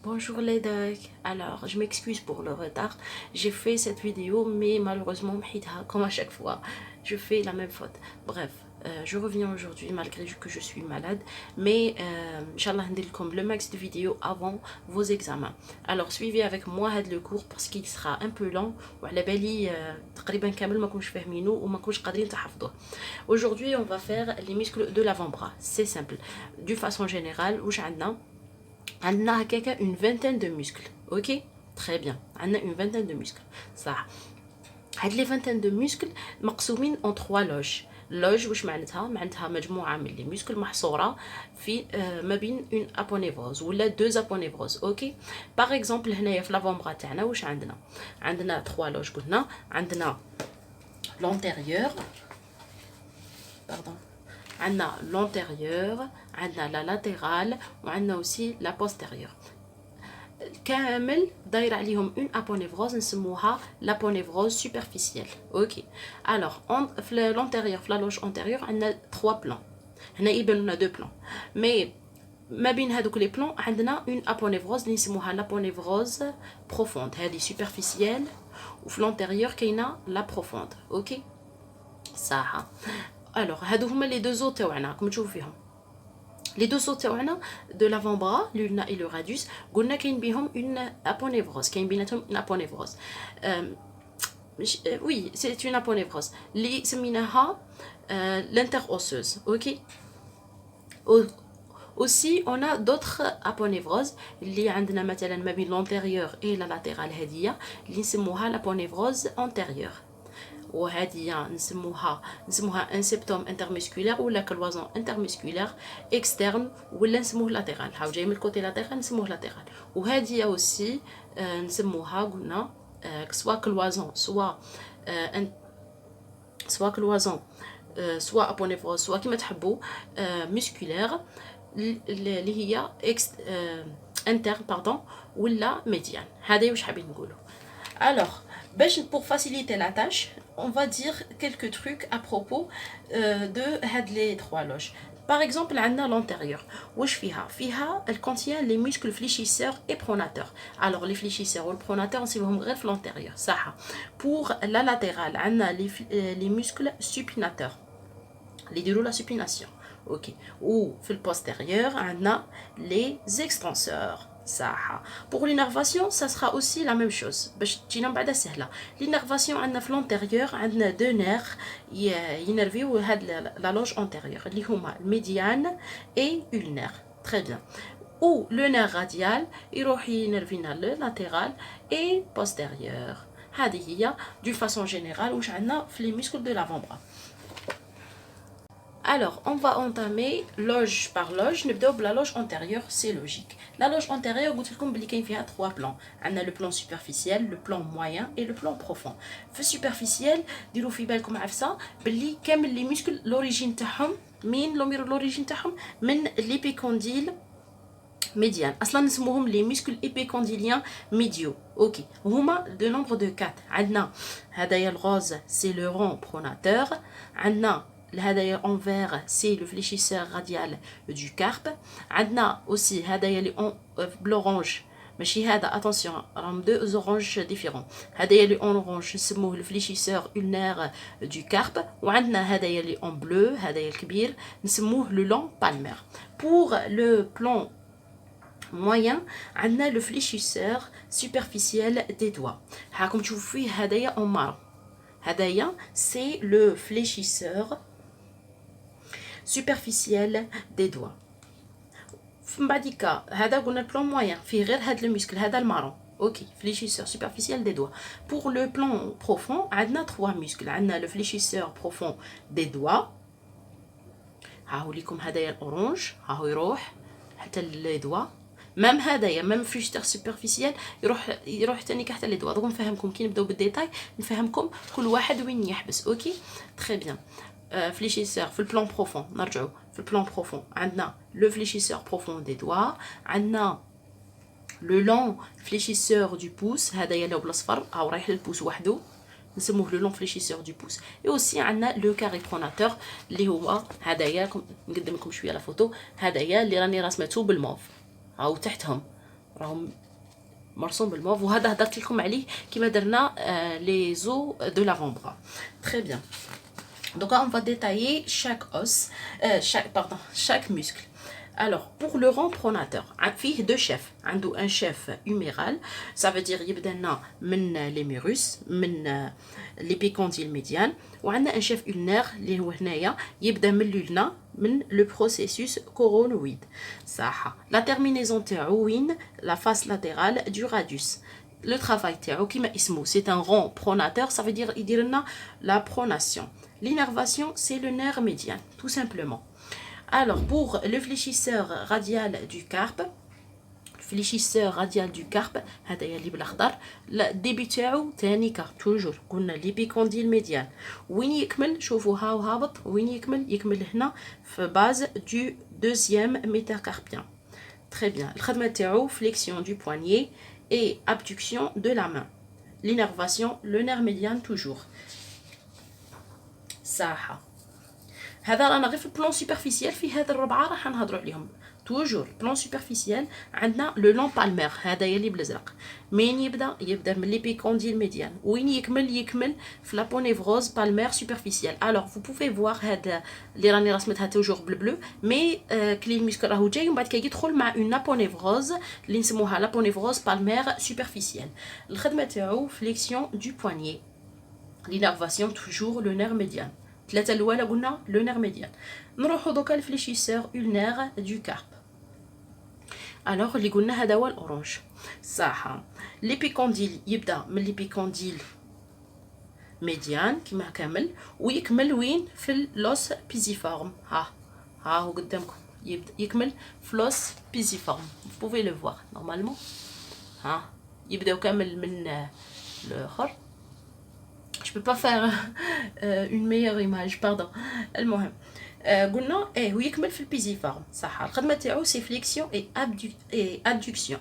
Bonjour les docs, alors je m'excuse pour le retard, j'ai fait cette vidéo mais malheureusement comme à chaque fois, je fais la même faute. Bref, je reviens aujourd'hui malgré que je suis malade, mais Inch'Allah comme le max de vidéos avant vos examens. Alors suivez avec moi le cours parce qu'il sera un peu lent وعلى بالي تقريبا كامل ما كنتش فاهمينه وما كنتش قادرين تحفظوه. Aujourd'hui on va faire les muscles de l'avant-bras, c'est simple. De façon générale, واش عندنا عندنا هكاكا une vingtaine de muscles. Ok, très bien, عندنا une vingtaine de muscles. صح. هاد لي vingtaine de muscles مقسومين en trois loges. لوج واش معناتها مجموعه من لي مسكل محصوره في ما بين اون ابونيفروز ولا دوز ابونيفروز. اوكي باغ اكزومبل هنايا في لافونبرا تاعنا واش عندنا 3 لوج. قلنا عندنا لونتيريور، باردون، عندنا لونتيريور، عندنا لا لاتيرال وعندنا اوسي لا بوستيريور. كامل داير عليهم اون ابونيفروز نسموها لابونيفروز سوبرفيسيال. اوكي الوغ في لونتيريور في لا لوج انتيريور عندنا 3 بلان. هنا يبان لنا 2 بلان، مي ما بين هذوك لي بلان عندنا اون ابونيفروز اللي نسموها لابونيفروز بروفوند، هذه سوبرفيسيال، وفي لونتيريور كاينه لا بروفوند. اوكي صح. الوغ هادو هما لي دو زو تاعنا راكم تشوفوا فيهم. Les deux sauts de l'avant-bras, l'ulna et le radius, قلنا كاين بيهم une aponévrose, كاين بيناتهم une aponévrose. Oui, c'est une aponévrose. اللي سميناها l'interosseuse. OK. Aussi, on a d'autres aponévroses اللي عندنا مثلا ما بين l'antérieur et la latérale هذه اللي نسموها l'aponévrose antérieure. وهذه نسموها ان سيبتوم انترمسكولير ولا كلوازون انترمسكولير اكسترن ولا نسموه لاتيرال. هاو جاي من الكوتي لاتيرال نسموه لاتيرال. وهذه اوسي نسموها قلنا سوا كلوازون سوا كلوازون سوا ابونيفروز سوا كيما تحبوا مسكولير اللي هي انتر باردون ولا ميديان. هذا واش حابين نقولوا. Alors, pour faciliter la tâche, on va dire quelques trucs à propos de les trois loges. Par exemple, on a l'antérieur. Elle contient les muscles fléchisseurs et pronateurs. Alors, les fléchisseurs ou le pronateur, c'est vraiment l'antérieur. Pour la latérale, on a les muscles supinateurs. Les déroulent la supination. Ok. Ou, le postérieur, on a les extenseurs. Pour l'innervation, ça sera aussi la même chose. L'innervation, on a l'antérieur, on a deux nerfs qui innervent la loge antérieure, le médiane et ulnaire. Très bien. Ou le nerf radial, il innerve le latéral et postérieur. D'une façon générale, où on a les muscles de l'avant-bras. Alors, on va entamer loge par loge. نبداو بلا loge antérieure, c'est logique. La loge antérieure, قلت لكم بلي كاين فيها 3 plans. عندنا le plan superficiel, le plan moyen et le plan profond. في superficiel ديروا في بالكم عفسه بلي كامل لي muscles l'origine تاعهم من l'origine تاعهم من l'épicondyle médiane. اصلا نسموهم les muscles épicondylien médiaux. OK. هما de nombre de 4. عندنا هدايا الغوز c'est le rond pronateur. عندنا الهدايا envers c'est le fléchisseur radial du carpe. عندنا aussi هدايا اللي بلورانج ماشي هذا attention راهم deux oranges différents. هدايا اللي orange نسموه le fléchisseur ulnaire du carpe. وعندنا هدايا اللي en bleu هدايا الكبير نسموه le long palmaire. Pour le plan moyen عندنا le fléchisseur superficiel des doigts. هاكم تشوفوا فيه هدايا en marron. هدايا c'est le fléchisseur superficiel des doigts. من بعد هذا قلنا البلان موين فيه غير هذا المسكل هذا المارون. اوكي fléchisseur superficiel des doigts. Pour le plan profond عندنا 3 muscles. عندنا le fléchisseur profond des doigts. هاهو ليكم هدايا الاورانج هاهو يروح حتى لي دوا. مام هدايا مام فليشيسور سوبرفيسيال يروح تاني حتى لي دوا. دوك نفهمكم كي نبداو بالديتاي نفهمكم كل واحد وين يحبس. اوكي تري بيان. فليشيسور في البلان بروفون نرجعوا في البلان بروفون عندنا لو فليشيسور بروفون دي دوا. عندنا لو لون فليشيسور دو بوس هدايا لو بالاصفر او رايح للبوس وحده نسموه لو لون فليشيسور دو بوس. اي اوسي عندنا لو كاري بروناتور اللي هو هدايا نقدم لكم شويه لا فوتو. هدايا اللي راني رسمته بالموف هاو تحتهم راهم مرسوم بالموف، وهذا هضرت لكم عليه كيما درنا لي زو دو لافون-بras. Très bien. Donc on va détailler chaque os, chaque muscle. Alors, pour le rond pronateur, il y a deux chefs. Il y a un chef huméral, ça veut dire qu'il y a l'hémérus, l'épicondyle médian, et il y a un chef ulnaire, qui est le processus coronoïde. La terminaison est la face latérale du radius. Le travail c'est un rond pronateur, ça veut dire qu'il y a la pronation. L'innervation, c'est le nerf médian, tout simplement. Alors, pour le fléchisseur radial du carpe, هذا اللي بالاخضر الديبي تاعو ثاني كارب توجور قلنا ليبيكونديل ميديان. وين يكمل؟ شوفوا هاو هابط، وين يكمل هنا في باز دو دوزيام ميتاكاربيان. Très bien. الخدمه تاعو flexion du poignet et abduction de la main. L'innervation, le nerf médian toujours. صح. هذا رانا غير في البلان سوبرفيسيال، في هذا الربعه راح نهضروا عليهم. توجور بلان سوبرفيسيال عندنا لو لون بالمير، هذا اللي بالازرق. منين يبدا من ليبيكونديل ميديان، وين يكمل في لابونيفروز بالمير سوبرفيسيال. الوغ فو بوفي فوار هذا اللي راني رسمتها توجور بالبلو، مي كلي الميسكل راهو جاي ومن بعد كيدخل مع اون لابونيفروز اللي نسموها لابونيفروز بالمير سوبرفيسيال. الخدمه تاعو فليكسيون دو بوانيي، لينرفاسيون توجور لو نير ميديان. ثلاثه الاولى قلنا لو نير ميديان. نروحو دوكا الفليشيسور ulnaire du carpe. alors اللي قلنا هذا هو الاورانج صح. ليبيكونديل يبدا من ليبيكونديل ميديان كما كامل، ويكمل وين؟ في اللوس بيزيفورم. ها هو قدامكم، يبدا يكمل في لوس بيزيفورم. vous pouvez le voir normalement. ها يبداو كامل من الاخر. je peux pas faire une meilleure image pardon. المهم قلنا هو يكمل في البيزيفورم صح. الخدمه تاعو سي فليكسيون اي ادكسيون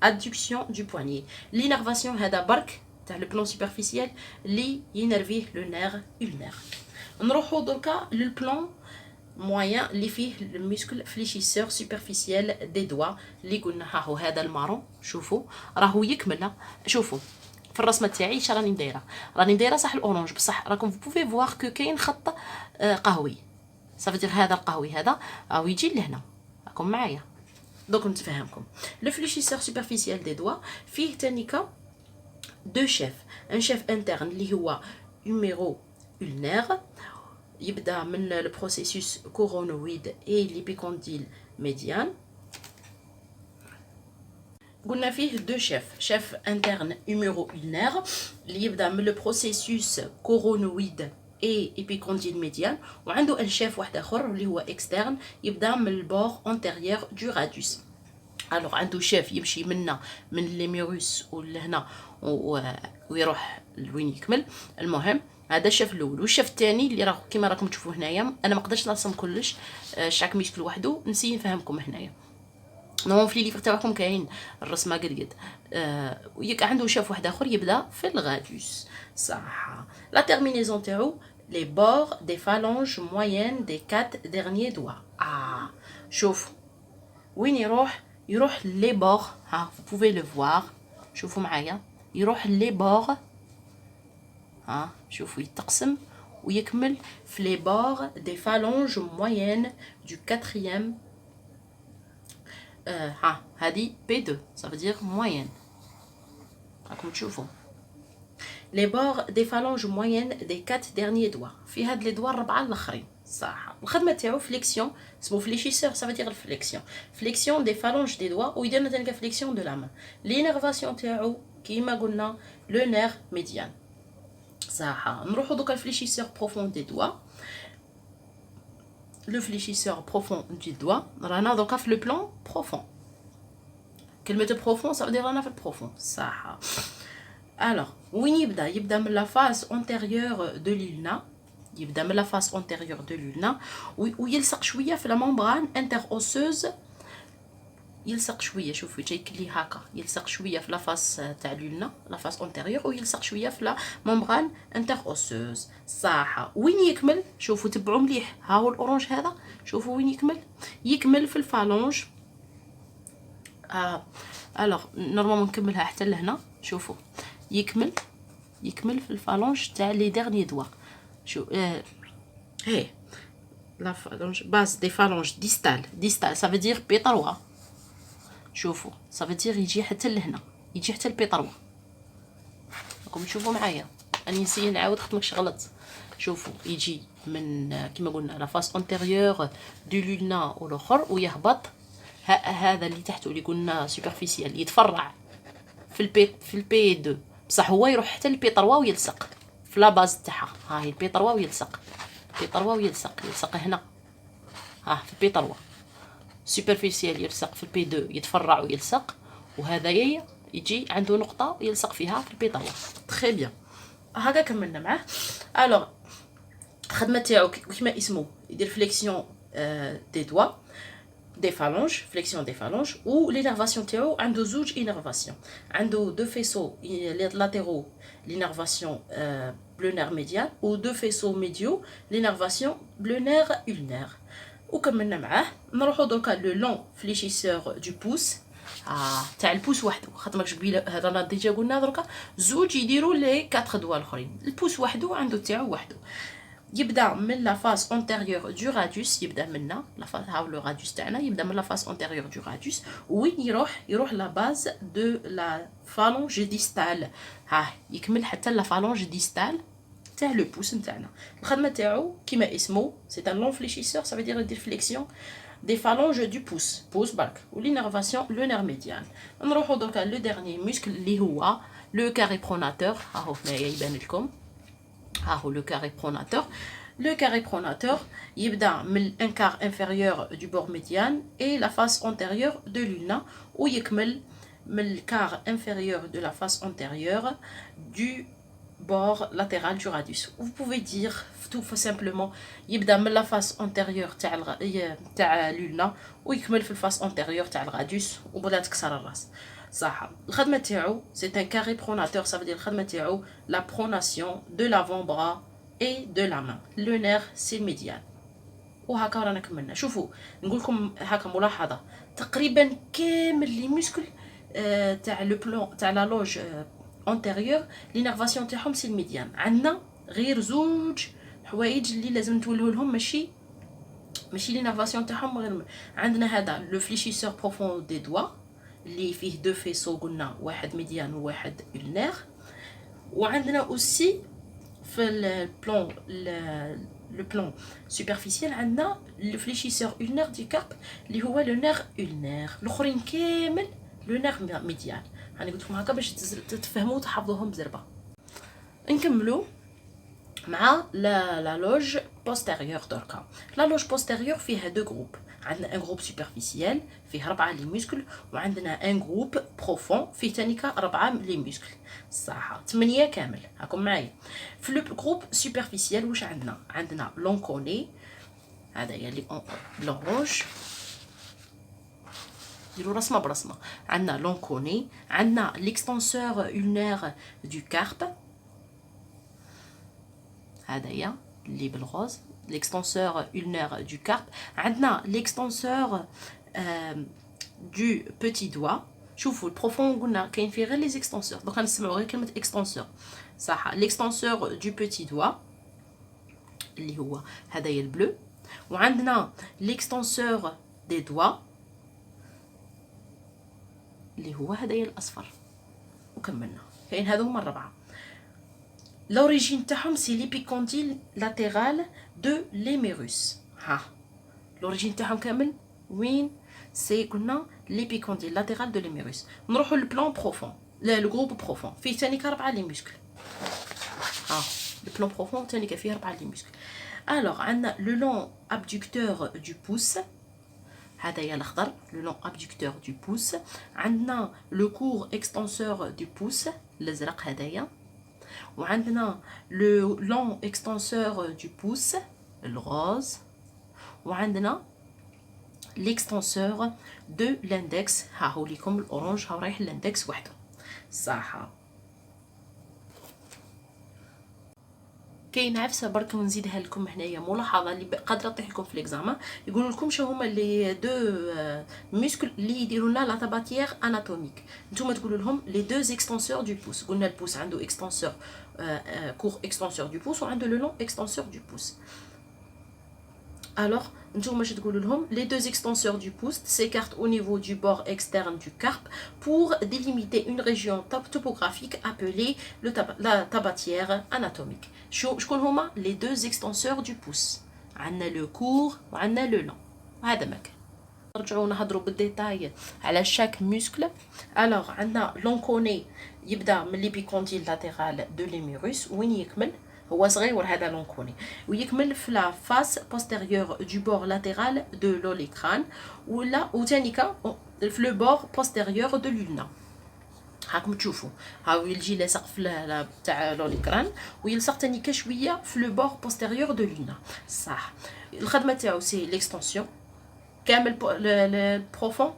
ادكسيون دو بوانيي. لينرفاسيون هذا برك تاع لو بلون سوبرفيسيال اللي ينرفيه لو نير ulnaire. نروحو دركا للبلون موين اللي فيه الميسكل فليشيسور سوبرفيسيال دي دوا اللي قلنا ها هو هذا المارون. شوفوا راهو يكمل. شوفوا في الرسمه تاعي اش راني دايره صح الاورانج، بصح راكم بوفي فوار كو كاين خط قهوي. صافي هذا القهوي هذا راهو يجي لهنا، راكم معايا دونك نتفهمكم. لو فليشيسور سوبرفيسيال دي دوا فيه تانيكا دو شيف. ان شيف انترن اللي هو نيميرو ulnaire، يبدا من لو بروسيسوس كورونويد اي ليبيكونديل ميديان. قلنا فيه دو شيف انترن نيميرو ulnaire اللي يبدا من لو بروسيسوس كورونويد اي ايبيكونديل ميديان، وعنده ان شيف واحد اخر اللي هو اكسترن يبدا من البور انتيريور دو راديوس. الوغ عنده شيف يمشي منا من ليميروس ولهنا ويروح لوين يكمل. المهم هذا الشيف الاول، والشيف الثاني اللي راه كيما راكم تشوفوا هنايا. انا ما قدرتش نرسم كلش شاك ميسكل وحده، نسي نفهمكم هنايا. نورمال في ليفر تاعكم كاين الرسمه قد ويك عنده شاف واحد اخر يبدا في الغاديوس صح. لا تيرمينيزون تاعو لي بور دي فالونج موين دي 4 ديرنيي دوا. شوف وين يروح لي بور. ها vous pouvez le voir. شوفوا معايا يروح لي بور. ها شوفوا يتقسم ويكمل في لي بور دي فالونج موين دو 4e. هذه P2 ça veut dire moyenne. راكم تشوفوا les bords des phalanges moyennes des 4 derniers doigts. في هاد لي دوا الربعه الاخرين صح. الخدمه تاعو فليكسيون اسمو فليشيسور ça veut dire الفليكسيون فليكسيون des phalanges des doigts، ويدير لنا فليكسيون دو لا مان. لينرفاسيون تاعو كيما قلنا لو نير ميديان صح. نروحو دوكا الفليشيسور بروفون دي دوا. le fléchisseur profond du doigt. رانا دوكا في لو بلان بروفون. كلمه بروفون ça veut dire رانا في البروفون صح. alors وين يبدا من لا فاس antérieure de l'ulna. يبدا من لا فاس antérieure de l'ulna ويلصق شويه في لا ممبران انتر-اوسوز. يلصق شويه شوفوا جاي كلي هكا، يلصق شويه في لا فاس تاع لولنا لا فاس انتيريور، ويلصق شويه في لا ممبران انتر اوسوز صح. وين يكمل؟ شوفوا تبعوا مليح، ها هو الاورانج هذا، شوفوا وين يكمل في الفالونج الوغ نورمالمون نكملها حتى لهنا. شوفوا يكمل في الفالونج تاع لي ديرني دوا. شو هي لا فالونج باز دي فالونج ديستال ça veut dire بي 3. شوفوا ça veut dire يجي حتى لهنا، يجي حتى البي 3. راكم تشوفوا معايا، راني نسيي نعاود خاطر ماكش غلط. شوفوا يجي من كيما قلنا لا فاس انتيريور دو لونا والاخر ويهبط. هذا اللي تحته اللي قلنا سوبرفيسيال يتفرع في البي 2 بصح هو يروح حتى البي 3 ويلصق في لا باز تاعها. ها هي البي 3 ويلصق، البي 3 يلصق هنا. ها في البي 3 سوبرفيسيال يلصق في البي 2 يتفرع ويلصق، وهذايا يجي عنده نقطه يلصق فيها في البي 3. تري بيان. هكا كملنا معاه. الوغ الخدمه تاعو كيما اسمه يدير فليكسيون دي دوا دي فالونج، فليكسيون دي فالونج. و لينيرفاسيون تاعو عنده زوج انيرفاسيون، عنده دو فيسو لاتيرو لينيرفاسيون بلونير ميديان و دو فيسو ميديو لينيرفاسيون بلونير اولنير. وكملنا معاه. نروحو دوكا لو لون فليشيسور دو بوس تاع البوس وحده، خاطر ماكش قبيله هضرنا ديجا قلنا دركا زوج يديروا لي 4 دوا الاخرين. البوس وحده عنده تاعو وحده. يبدا من لا فاس انتيريور دو راديوس، يبدا منا لا فاس هاو لو راديوس تاعنا يبدا من لا فاس انتيريور دو راديوس وين يروح لا باز دو لا فالونج ديستال. ها يكمل حتى لا فالونج ديستال تاع لو بوس نتاعنا. الخدمه تاعو كيما اسمه سي ان لون فليشيسور، ça veut dire يدير فليكسيون دي فالونج دو بوس برك ولينيرفاسيون لو نير ميديان. نروحو دوكا لو ديرني موسكل اللي هو لو كاري بروناتور. ها هو هنايا يبان لكم، ها هو لو كاري بروناتور. Le carré pronateur يبدا من الانكار انفيريور دو بور ميديان et la face antérieure de l'ulna ويكمل من الكار انفيريور de la face antérieure du bord latéral du radius. Vous pouvez dire tout simplement يبدا من la face antérieure تاع l'ulna ويكمل في الفاس antérieure تاع الراديوس وبلا تكسر الراس. صح. الخدمه تاعو c'est un carré pronateur، ça veut dire الخدمه تاعو la pronation de l'avant-bras et de la main. Le nerf c'est médial. وهكا رانا كملنا. شوفوا نقول لكم هكا ملاحظه، تقريبا كامل لي موسكل تاع لو بلون تاع لا لوج انتيريور لينيرفاسيون تاعهم سي الميديان. عندنا غير زوج حوايج اللي لازم نتولهوا لهم، ماشي لينيرفاسيون تاعهم غير. عندنا هذا لو فليشيسور بروفون دي دوا اللي فيه دو فيسو قلنا، واحد ميديان وواحد اولنير. وعندنا اوسي في le plan superficiel عندنا le fléchisseur ulnaire du carpe اللي هو le nerf ulnaire. الاخرين كامل le nerf médial. يعني قلت لكم هكا باش تفهموا وتحفظوهم بزربه. نكملوا مع لا لوج بوستيريور دركا. لا لوج بوستيريور فيها دو جروب، عندنا ان جروب سوبرفيسيال فيه 4 لي موسكل، وعندنا ان جروب بروفون فيه تانيكا 4 لي موسكل. صح 8 كامل. هاكم معايا. في لو جروب سوبرفيسيال واش عندنا لونكوني، هذا هي اللي بلونج ديروا رسمه برسمه. عندنا لونكوني، عندنا ليكستونسور اولنير دو كارب، هذايا اللي بالغوز l'extenseur ulnaire du carpe. عندنا l'extenseur du petit doigt. شوفوا البروفون قلنا كاين فيه غير لي زيكستونسور، دوك غنسمعوا غير كلمه اكستونسور. صح. l'extenseur du petit doigt اللي هو هذايا البلو، وعندنا l'extenseur des doigts اللي هو هذايا الاصفر. وكملنا. كاين هذو هما الربعه. l'origine تاعهم سي ليبيكونديل لاتيرال دو ليميروس. ها l'origine تاعهم كامل وين؟ سي قلنا ليبيكونديل لاتيرال دو ليميروس. نروحوا للبلان بروفون، لو جروب بروفون فيه تانيك 4 لي موسكل. ها البلان بروفون تانيك فيه 4 لي موسكل. الوغ عندنا لو لون ابدكتور دو بوس، هذايا الاخضر لو لون ابدكتور دو بوس. عندنا لو كور اكستنسور دو بوس الازرق هذايا، وعندنا لو لون اكستنسور دو بوس الغوز، وعندنا ليكستنسور دو لاندكس. ها هو ليكم الاورانج، ها رايح لاندكس وحده. صح. كاين عفسه برك ونزيدها لكم هنايا ملاحظه اللي قادره تطيح لكم في ليكزامان. يقولوا لكم شنو هما لي دو ميسكل اللي يديروا لنا لا تاباتيير اناتوميك. نتوما تقولوا لهم لي دو اكستنسور دو بوس. قلنا البوس عنده اكستنسور كور اكستنسور دو بوس وعنده لو لون اكستنسور دو بوس. Alors, نتوما باش تقولوا لهم les deux extenseurs du pouce s'écartent au niveau du bord externe du carpe pour délimiter une région topographique appelée la tabatière anatomique. شكون هما les deux extenseurs du pouce؟ عندنا le court وعندنا le long. هذا ما كان. نرجعوا نهضروا بالديتاي على chaque muscle. Alors, عندنا l'onconé يبدا من l'épicondyle latéral de l'humérus وين يكمل؟ هو صغير هذا لونكوني ويكمل في لا فاس بوستيريور دو بور لاترال دو لوليكران ولا وتانيكا في لو بور بوستيريور دو لولنا. هاكم تشوفوا هاو يجي لاصق في تاع لوليكران ويلصق تانيكا شويه في لو بور بوستيريور دو لولنا. صح. الخدمه تاعو سي ليكستنسيون كامل بروفون.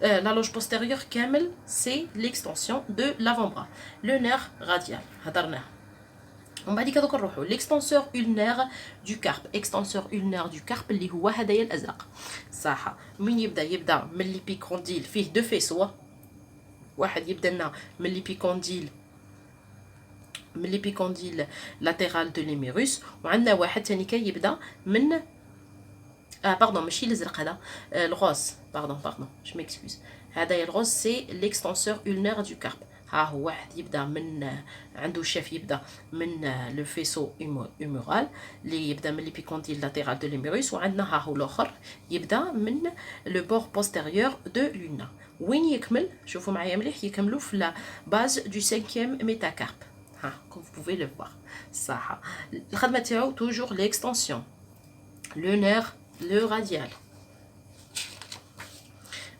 La loge postérieure كامل c'est l'extension de l'avant-bras. Le nerf radial هضرناه. ومن بعد كذوك نروحوا ليكستنسور ulnaire du carpe. extenseur ulnaire du carpe اللي هو هدايا الازرق. صح. من يبدا من ليبيكونديل فيه دو فيسوا. واحد يبدا لنا من ليبيكونديل لاترال دو ليميروس وعندنا واحد ثاني كيبدا من باردون ماشي الازرق هذا الغوز باردون جو ميكسكوز. هدايا الغوز سي ليكستنسور ulnaire du carpe. ها هو واحد يبدا من عنده الشاف يبدا من لو فيسو هيمورال اللي يبدا من ليبيكونديل لاترال دو ليميروس وعندنا ها هو الاخر يبدا من لو بور بوستيريور دو لونا وين يكمل. شوفوا معايا مليح يكملوا في لا باز دو 5e ميتاكارب. ها كوم vous pouvez le voir. صح. الخدمه تاعو توجور ليكستنسيون لو نير لو راديال.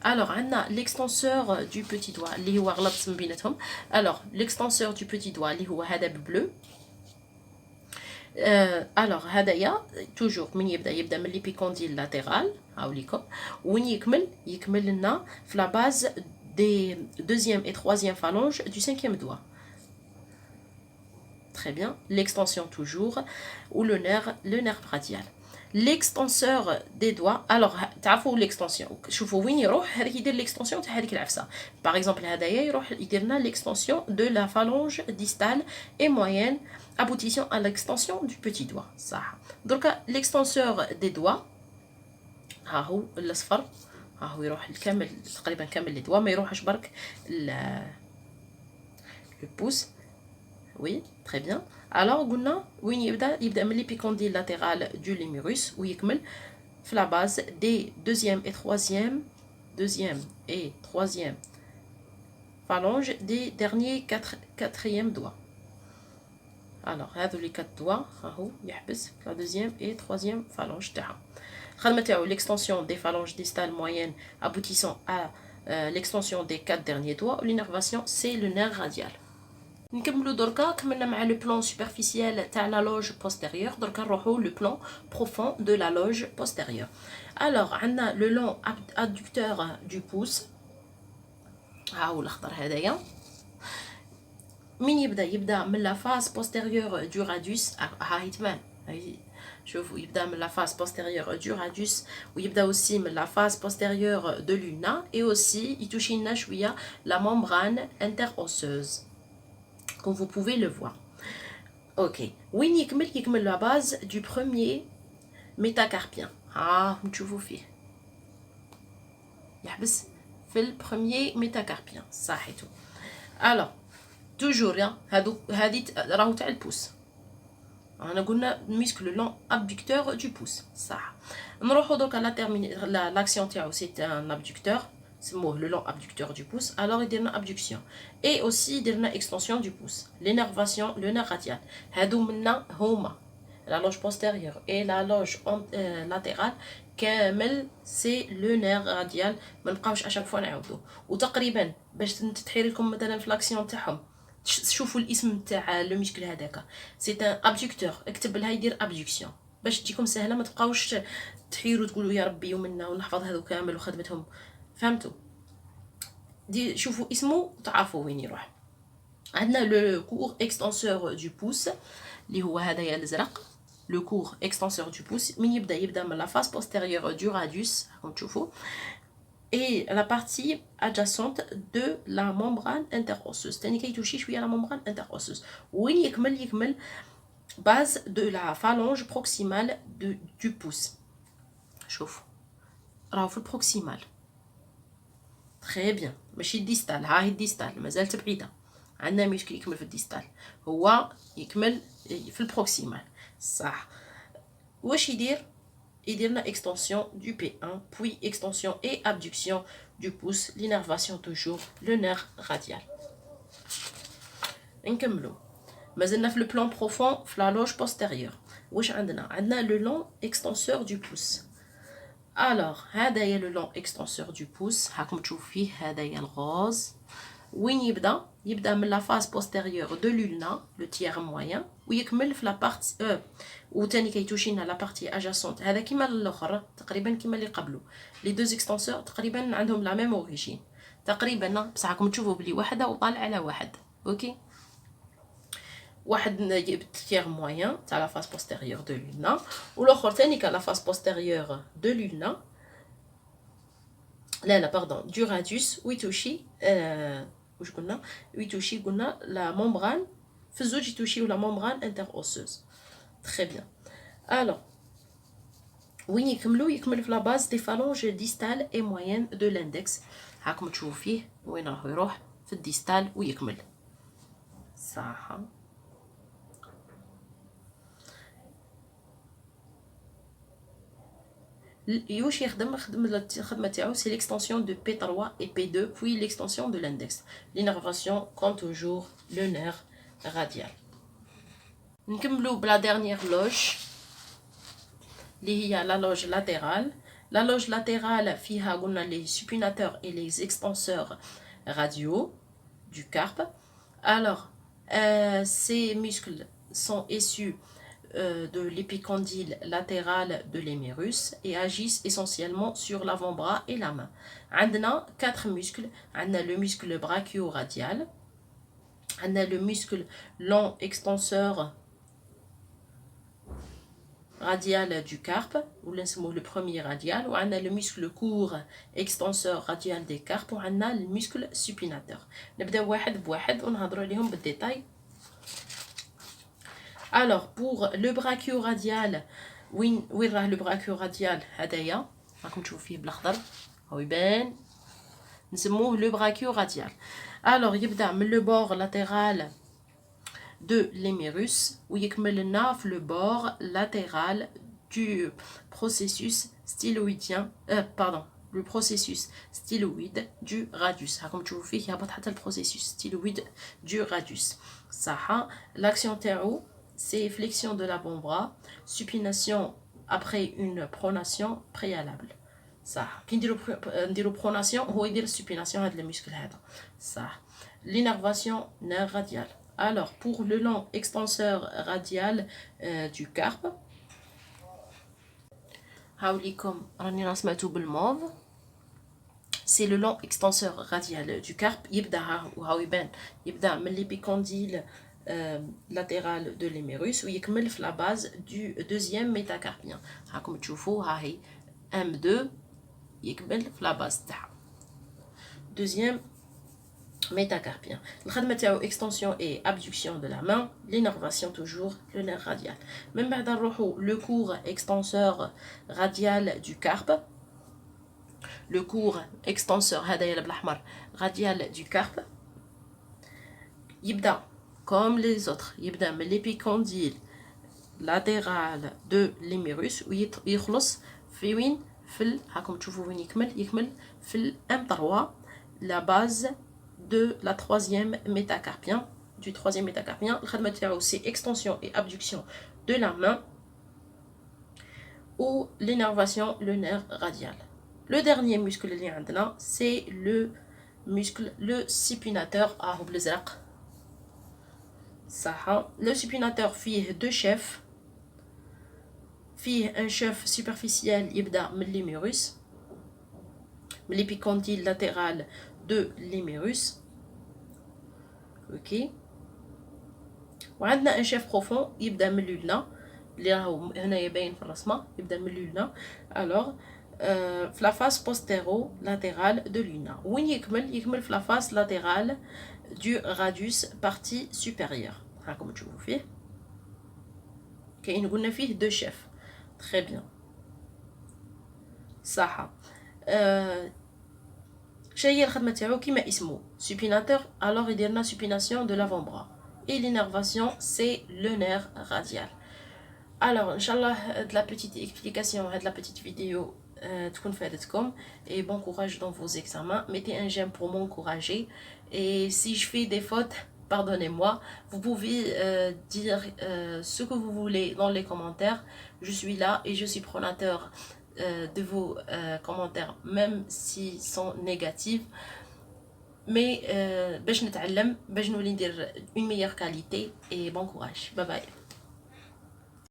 Alors, on a l'extenseur du petit doigt, اللي هو غلط بيناتهم. Alors, l'extenseur du petit doigt, اللي هو هذا ببلو. Alors, هذايا toujours من يبدا من l'épicondyle latéral, هاوليكم. وين يكمل لنا في la base des deuxième et troisième phalanges du 5e doigt. Très bien. L'extension toujours ou le nerf radial. L'extenseur des doigts. Alors تعرفوا l'extension شوفوا وين يروح هذاك يدير l'extension تاع هذيك العفسه. Par exemple هذايا يروح يدير لنا l'extension de la phalange distale et moyenne aboutissant à l'extension du petit doigt. صح. دركا l'extenseur des doigts ها هو الاصفر ها هو يروح الكامل تقريبا كامل لي دوا ما يروحش برك le pouce. Oui, très bien. Alors قلنا وين يبدا من l'épicondyle latéral du lémurus ويكمل في la base des deuxième et troisième phalanges des derniers quatrième doigts. Alors هذو لي 4 doigts راهو يحبس la deuxième et troisième phalange تاعها. الخدمه تاعو l'extension des phalanges distales moyennes aboutissant à l'extension des 4 derniers doigts. L'innervation c'est le nerf radial. نكملوا دركا كملنا مع لو بلان سوبرفيسيال تاع لا لوج بوستيريور. دركا نروحوا لو بلان بروفون دو لا لوج بوستيريور. الوغ عندنا لو لون ادكتور دو بوس ها هو الاخضر هذايا. من يبدا من لا فاس بوستيريور دو راديوس. ها يتبان شوفوا يبدا من لا فاس بوستيريور دو راديوس ويبدا اوسي من لا فاس بوستيريور دو لونا اي اوسي يتوشي لنا شويه لا ممبران انتر اوسوز comme vous pouvez le voir. Ok. وين يكمل la base du premier métacarpien. نشوفوا فيه يحبس في البروميير ميتاكاربيان صحيتو. الوغ توجور هادي راهو تاع البوس. انا قلنا ميسكل لون ابدكتور دو بوس صح. نروحو دوكا لاكسيون تاعو سي ان ابدكتور سموه le long abducteur du pouce. Alors il y a une abduction et aussi il y a une extension du pouce. L'énervation, le nerf radial. هادو منا هما la loge postérieure et la loge latérale كامل سي لو نير راديال. ما نبقاوش اشاك فوا نعاودو. وتقريبا باش تحير لكم مثلا في لاكسيون تاعهم شوفوا الاسم تاع لو ميسكل هذاك سي ان ابدكتور. اكتب لها يدير ابدكسيون باش تجيكم سهله ما تبقاوش تحيروا تقولوا يا ربي ومنا ونحفظ هذو كامل وخدمتهم. فهمتوا؟ دي شوفوا اسمه تعرفوا وين يروح. عندنا لو كور اكستنسور دو بوس اللي هو هذايا الازرق le court extenseur du pouce من يبدا من la face postérieure du radius راكم تشوفوا et la partie adjacente de la membrane interosseuse تاني كيتوشي شويه la membrane interosseuse وين يكمل base de la phalange proximale du pouce شوف راهو في البروكسيمال très bien ماشي الديستال ها هي الديستال مازالت بعيده عندنا مشكل يكمل في الديستال هو يكمل في البروكسيمال صح واش يدير لنا extension du P1 puis extension et abduction du pouce l'innervation toujours le nerf radial نكملوا مازلنا في le plan profond في la loge postérieure واش عندنا le long extenseur du pouce alors هذايا le long extenseur du pouce هاكم تشوفوا فيه هذايا الغوز وين يبدا من la face postérieure de l'ulna le tiers moyen ويكمل في la partie وثاني كيتوشينا la partie adjacente هذا كيما الاخر تقريبا كيما اللي قبله لي دوز اكستنسور تقريبا عندهم لا ميم اوريجين تقريبا بصح راكم تشوفوا بلي واحده وطالع على واحد اوكي واحد تيير موين تاع لا فاس بوستيريور دو لولنا والاخر ثاني كا لا فاس بوستيريور دو لولنا لا باردون دو راديوس ويتوشي واش قلنا لا ممبران في الزوج يتوشيو لا ممبران انتر اوسوز تري بيان الوغ وين يكمل في لا باز دي فالونج ديستال اي موين دو لاندكس هاكم تشوفوا فيه وين راهو يروح في الديستال ويكمل صح يوش يخدم الخدمه تاعو سي l'extension de P3 et P2 puis l'extension de l'index l'innervation comme toujours le nerf radial نكملوا بلا dernière loge اللي هي la loge latérale la loge latérale فيها قلنا les supinateurs et les extenseurs radiaux du carpe alors ces muscles sont issus de l'épicondyle latéral de l'hémérus et agissent essentiellement sur l'avant-bras et la main. On a 4 muscles. On a le muscle brachio-radial, on a le muscle long extenseur radial du carpe, ou le premier radial, ou on a le muscle court extenseur radial des carpes, ou on a le muscle supinateur. نبدأ واحد بواحد ونهضروا عليهم بالديتاي. Alors pour le brachio-radial وين راه le brachio-radial هدايا راكم تشوفوا فيه بالاخضر هو يبان نسموه le brachio-radial. Alors يبدا من le bord latéral de l'hémérus ويكمل لنا في le bord latéral du processus styloïdien le processus styloïde du radius راكم تشوفوا فيه يهبط حتى البروسيسوس styloïde du radius صح. l'action تاعو c'est flexion de l'avant-bras, supination après une pronation préalable. صح. كي نديرو pronation هو يدير supination هاد المسكل هذا. صح. L'innervation nerf radial. Alors pour le long extenseur radial du carpe هاوليكم راني رسمته بالموف. C'est le long extenseur radial du carpe يبدا هاو يبان يبدا من l'épicondyle latéral de l'hémérus ويكمل في la base du deuxième métacarpien هاكم تشوفوا ها هي M2 يكمل في la base تاعها deuxième métacarpien. الخدمه تاعو extension et abduction de la main l'innervation toujours le nerf radial. من بعد نروحوا le court extenseur radial du carpe le court extenseur هذايا بالاحمر radial du carpe يبدا comme les autres يبدا من l'épicondyle latéral de l'hémérus ويخلص في وين في هاكم تشوفوا وين يكمل في M3 la base de la troisième métacarpien du troisième métacarpien. الخدمه تاعو c'est extension et abduction de la main ou l'innervation le nerf radial. Le dernier muscle اللي عندنا c'est le muscle le supinateur راهو بالازرق صح. le supinateur فيه deux chefs فيه un chef superficiel يبدا من l'hémérus من l'épicondyle latéral de l'hémérus ok وعندنا ان شيف بروفون يبدا من لولنا اللي راهو هنا يبين في الرسمه، يبدا من لولنا. الوغ في لا فاس بوستيرو لاترال دو لونا. وين يكمل في لا فاس لاترال دو راديوس بارتي سوبيريور. راكم تشوفوا فيه كاين قلنا فيه دو شيف. تري بيان صح. شهي الخدمه تاعو كيما اسمه سوبيناتور. الوغ يديرنا سوبيناسيون دو لافون برا et l'innervation c'est le nerf radial. Alors inchallah de la petite explication, de la petite vidéo تكون فادتكم et bon courage dans vos examens. Mettez un j'aime pour m'encourager et si je fais des fautes, pardonnez-moi. Vous pouvez dire ce que vous voulez dans les commentaires. Je suis là et je suis prenateur de vos commentaires même s'ils sont négatifs. Mais باش نتعلم باش نولي ندير une meilleure qualité et bon courage. Bye bye.